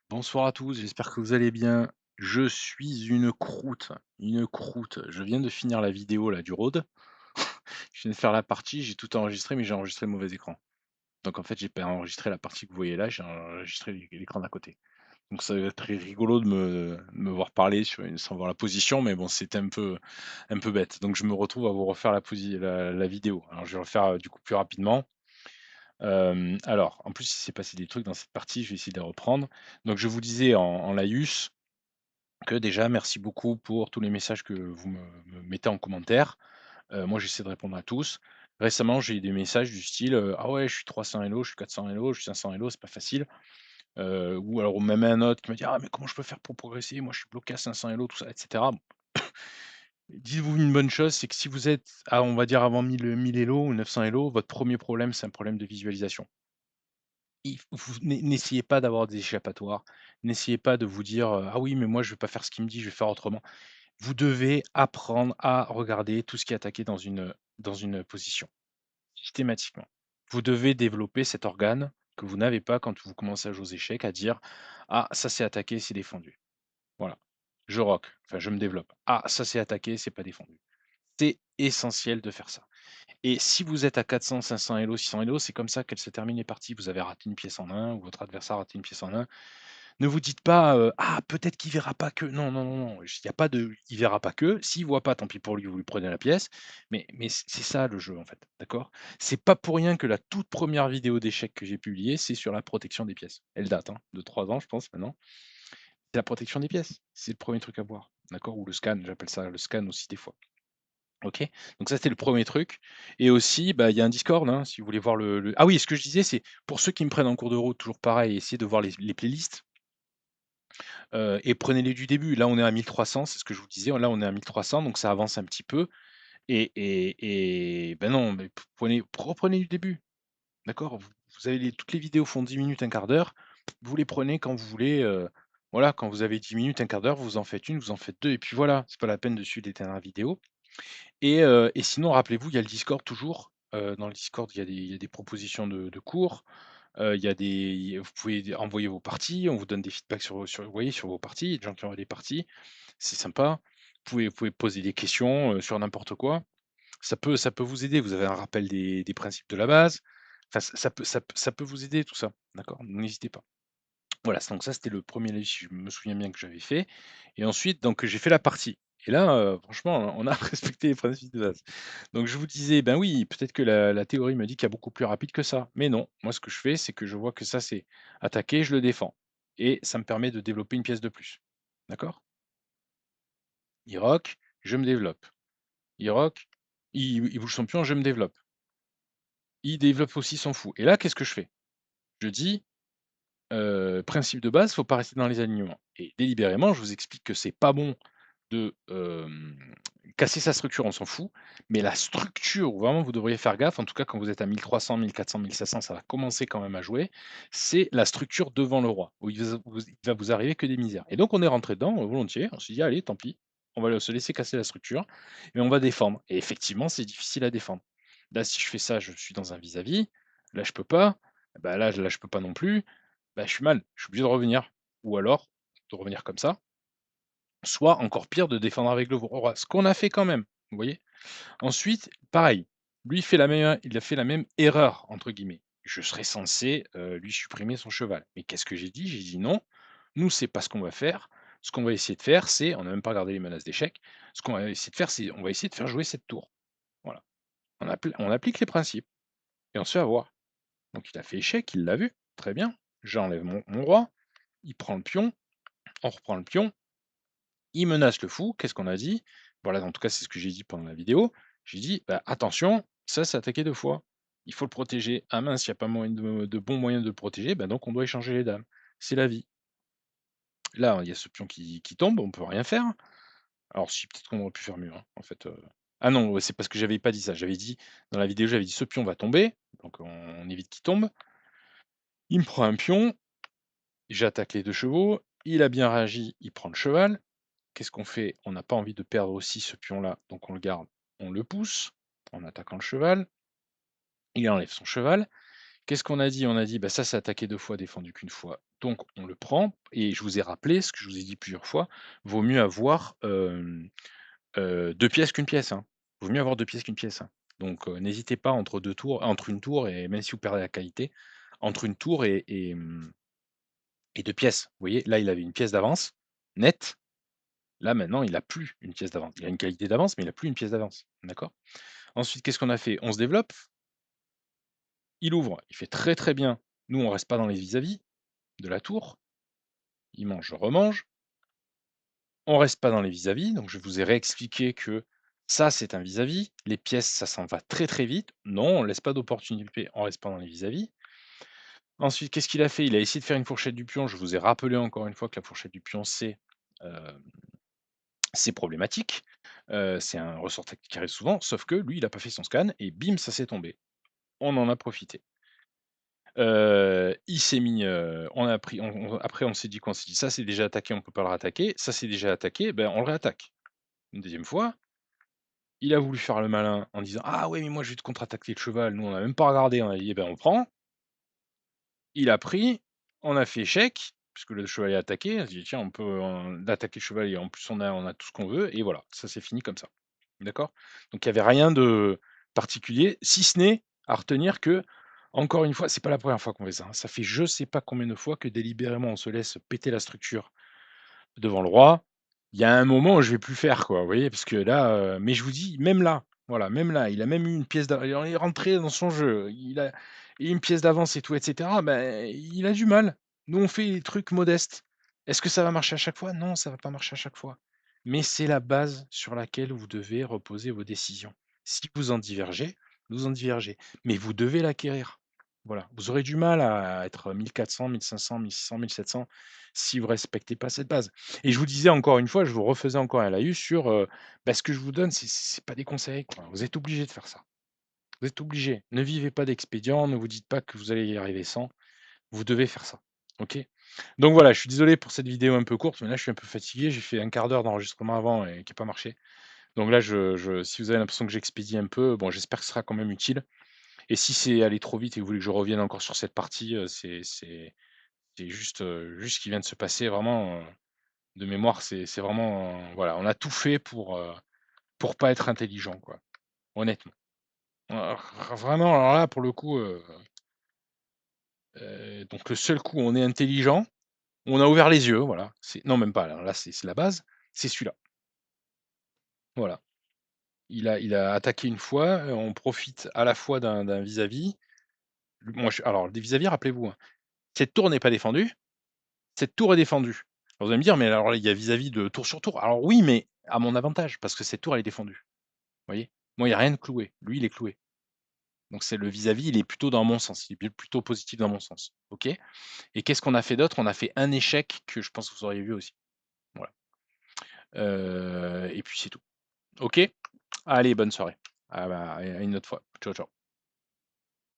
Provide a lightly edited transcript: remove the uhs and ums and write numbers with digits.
Bonsoir à tous, j'espère que vous allez bien. Je suis une croûte, une croûte. Je viens de finir la vidéo là du road. Je viens de faire la partie, j'ai tout enregistré, mais j'ai enregistré le mauvais écran. Donc en fait, j'ai pas enregistré la partie que vous voyez là, j'ai enregistré l'écran d'à côté. Donc ça va être très rigolo de me voir parler sans voir la position, mais bon, c'était un peu bête. Donc je me retrouve à vous refaire la vidéo. Alors je vais refaire du coup plus rapidement. Alors, en plus, il s'est passé des trucs dans cette partie, je vais essayer de les reprendre. Donc je vous disais en laïus que déjà, merci beaucoup pour tous les messages que vous me mettez en commentaire. Moi, j'essaie de répondre à tous. Récemment, j'ai eu des messages du style, «Ah ouais, je suis 300 Elo, je suis 400 Elo, je suis 500 Elo, c'est pas facile». Ou alors même un autre qui m'a dit: «Ah mais comment je peux faire pour progresser? Moi, je suis bloqué à 500 Elo», tout ça et cetera. Bon, dites-vous une bonne chose, c'est que si vous êtes à, on va dire, avant 1000 Elo ou 900 Elo, votre premier problème, c'est un problème de visualisation. Il f vous n'essayez pas d'avoir des échappatoires, n'essayez pas de vous dire, «Ah oui, mais moi, je vais pas faire ce qu'il me dit, je vais faire autrement». Vous devez apprendre à regarder tout ce qui est attaqué dans une position, systématiquement. Vous devez développer cet organe que vous n'avez pas quand vous commencez à jouer aux échecs, à dire: «Ah, ça c'est attaqué, c'est défendu». Voilà. Je rock, enfin je me développe. «Ah, ça c'est attaqué, c'est pas défendu». C'est essentiel de faire ça et si vous êtes à 400-500 Elo, 600 Elo, c'est comme ça qu'elles se terminent les parties. Vous avez raté une pièce en un ou votre adversaire a raté une pièce en un. Ne vous dites pas, «Ah peut-être qu'il verra pas que». Non, non, non, non, il y a pas de il verra pas que. S'il voit pas, tant pis pour lui, vous lui prenez la pièce. Mais c'est ça le jeu, en fait, d'accord? C'est pas pour rien que la toute première vidéo d'échecs que j'ai publiée, c'est sur la protection des pièces. Elle date, hein, de 3 ans, je pense, maintenant. C'est la protection des pièces. C'est le premier truc à voir, d'accord? Ou le scan, j'appelle ça le scan aussi des fois. OK? Donc ça, c'était le premier truc et aussi, bah, il y a un Discord, hein, si vous voulez voir le ah oui, ce que je disais, c'est pour ceux qui me prennent en cours de route, toujours pareil, essayez de voir les playlists. Et prenez-les du début. Là, on est à 1300, c'est ce que je vous disais. Là, on est à 1300, donc ça avance un petit peu et ben, non, mais reprenez du début, d'accord? Vous avez toutes les vidéos font 10 minutes, un quart d'heure. Vous les prenez quand vous voulez, voilà, quand vous avez 10 minutes, un quart d'heure, vous en faites une, vous en faites 2 et puis voilà. C'est pas la peine de suivre l'éternelle vidéo et sinon, rappelez-vous, il y a le Discord toujours. Dans le Discord, il y a des propositions de cours. Il y a des vous pouvez envoyer vos parties, on vous donne des feedbacks sur vous voyez, sur vos parties, il y a des gens qui envoient des parties, c'est sympa. Vous pouvez poser des questions, sur n'importe quoi. Ça peut vous aider, vous avez un rappel des principes de la base. Enfin, ça peut vous aider tout ça, d'accord? N'hésitez pas. Voilà, donc ça, c'était le premier er si je me souviens bien que j'avais fait et ensuite donc j'ai fait la partie et là, franchement, on a respecté les principes de base. Donc je vous disais, ben oui, peut-être que la théorie me dit qu'il y a beaucoup plus rapide que ça, mais non. Moi, ce que je fais, c'est que je vois que ça, c'est attaquer, je le défends et ça me permet de développer une pièce de plus. D'accord? Il rock, je me développe. Il rock, il bouge son pion, je me développe. Il développe aussi son fou et là, qu'est-ce que je fais? Je dis principe de base, faut pas rester dans les alignements et délibérément, je vous explique que c'est pas bon de, casser sa structure, on s'en fout, mais la structure où vraiment vous devriez faire gaffe, en tout cas quand vous êtes à 1300-1400-1500, ça va commencer quand même à jouer, c'est la structure devant le roi, où il va vous arriver que des misères et donc on est rentré dedans, volontiers, on s'est dit: «Allez, tant pis, on va se laisser casser la structure et on va défendre» et effectivement, c'est difficile à défendre. Là, si je fais ça, je suis dans un vis-à-vis, là je peux pas, bah, là je peux pas non plus, bah, je suis mal, je suis obligé de revenir ou alors de revenir comme ça, soit encore pire de défendre avec le roi, ce qu'on a fait quand même, vous voyez? Ensuite, pareil, lui il a fait la même «erreur» entre guillemets. Je serais censé, lui supprimer son cheval. Mais qu'est-ce que j'ai dit? J'ai dit: «Non, nous c'est pas ce qu'on va faire. Ce qu'on va essayer de faire, c'est» on n'a même pas regardé les menaces d'échecs. «Ce qu'on va essayer de faire, c'est on va essayer de faire jouer cette tour». Voilà. On applique les principes et on se fait avoir. Donc il a fait échec, il l'a vu, très bien. J'enlève mon roi, il prend le pion, on reprend le pion. Il menace le fou, qu'est-ce qu'on a dit? Voilà, en tout cas, c'est ce que j'ai dit pendant la vidéo. J'ai dit: «Bah, attention, ça, c'est attaqué 2 fois. Il faut le protéger. Ah mince, il y a pas moyen de bons moyens de le protéger, bah, donc on doit échanger les dames. C'est la vie». Là, il y a ce pion qui tombe, on peut rien faire. Alors si, peut-être qu'on aurait pu faire mieux, hein, en fait, ah non, ouais, c'est parce que j'avais pas dit ça. J'avais dit dans la vidéo, j'avais dit: «Ce pion va tomber», donc on évite qu'il tombe. Il me prend un pion, j'attaque les 2 chevaux, il a bien réagi, il prend le cheval. Qu'est-ce qu'on fait? On n'a pas envie de perdre aussi ce pion-là, donc on le garde, on le pousse en attaquant le cheval. Il enlève son cheval. Qu'est-ce qu'on a dit? On a dit: «Bah, ça, c'est attaqué 2 fois, défendu qu'une fois». Donc on le prend et je vous ai rappelé ce que je vous ai dit plusieurs fois, vaut mieux avoir, 2 pièces qu'une pièce, hein. Vaut mieux avoir 2 pièces qu'une pièce, hein. Donc n'hésitez pas entre une tour et même si vous perdez la qualité, entre une tour et 2 pièces. Vous voyez? Là, il avait une pièce d'avance, nette. Là, maintenant, il a plus une pièce d'avance. Il a une qualité d'avance, mais il a plus une pièce d'avance. D'accord? Ensuite, qu'est-ce qu'on a fait? On se développe, il ouvre, il fait très, très bien. Nous, on reste pas dans les vis-à-vis de la tour. Il mange, je remange. On reste pas dans les vis-à-vis, donc je vous ai réexpliqué que ça, c'est un vis-à-vis. Les pièces, ça s'en va très, très vite. Non, on laisse pas d'opportunité, on reste pas dans les vis-à-vis. Ensuite, qu'est-ce qu'il a fait? Il a essayé de faire une fourchette du pion. Je vous ai rappelé encore une fois que la fourchette du pion, c'est problématique. C'est un ressort tactique qui arrive souvent, sauf que lui, il a pas fait son scan et bim, ça s'est tombé. On en a profité. Il s'est mis, on a pris après on s'est dit quoi? On s'est dit: «Ça, c'est déjà attaqué, on peut pas le rattaquer. Ça, c'est déjà attaqué, ben, on le réattaque». Une deuxième fois, il a voulu faire le malin en disant: «Ah ouais, mais moi, je vais te contre-attaquer le cheval». Nous, on a même pas regardé, on a dit: «Eh ben, on prend». Il a pris, on a fait échec, puisque le cheval est attaqué. On s'est dit: «Tiens, on peut, attaquer le cheval et en plus on a tout ce qu'on veut» et voilà, ça s'est fini comme ça. D'accord? Donc il y avait rien de particulier, si ce n'est à retenir que, encore une fois, c'est pas la première fois qu'on fait ça, hein. Ça fait je sais pas combien de fois que délibérément on se laisse péter la structure devant le roi. Il y a un moment où je vais plus faire quoi, vous voyez? Parce que là, mais je vous dis, même là, voilà, même là, il a même eu une pièce il est rentré dans son jeu, il a une pièce d'avance et tout et cetera, ben, il a du mal. Nous, on fait des trucs modestes. Est-ce que ça va marcher à chaque fois? Non, ça va pas marcher à chaque fois. Mais c'est la base sur laquelle vous devez reposer vos décisions. Si vous en divergez, vous en divergez, mais vous devez l'acquérir. Voilà, vous aurez du mal à être 1 400, 1 500, 1 600, 1 700 si vous respectez pas cette base. Et je vous disais encore une fois, je vous refaisais encore un laïus sur, bah, ce que je vous donne, c'est pas des conseils, quoi. Vous êtes obligés de faire ça. Vous êtes obligés. Ne vivez pas d'expédients, ne vous dites pas que vous allez y arriver sans. Vous devez faire ça. OK? Donc voilà, je suis désolé pour cette vidéo un peu courte, mais là, je suis un peu fatigué. J'ai fait un quart d'heure d'enregistrement avant et qui a pas marché. Donc là, si vous avez l'impression que j'expédie un peu, bon, j'espère que ce sera quand même utile. Et si c'est allé trop vite et que vous voulez que je revienne encore sur cette partie, c'est juste ce qui vient de se passer vraiment, de mémoire, c'est vraiment, voilà, on a tout fait pour pas être intelligent, quoi, honnêtement. Vraiment, alors là, pour le coup, donc le seul coup où on est intelligent, on a ouvert les yeux, voilà, non, même pas, alors là, c'est la base, c'est celui-là, voilà. Il a attaqué une fois, on profite à la fois d'un vis-à-vis. Moi, alors des vis-à-vis, rappelez-vous, hein, cette tour n'est pas défendue, cette tour est défendue. Alors vous allez me dire: «Mais alors il y a vis-à-vis de tour sur tour». Alors oui, mais à mon avantage, parce que cette tour, elle est défendue. Vous voyez? Moi, il y a rien de cloué. Lui, il est cloué. Donc c'est le vis-à-vis, il est plutôt dans mon sens. Il est plutôt positif dans mon sens. OK? Et qu'est-ce qu'on a fait d'autre? On a fait un échec que je pense que vous auriez vu aussi. Voilà. Et puis c'est tout. OK? Allez, bonne soirée. Ah bah, à une autre fois. Ciao, ciao.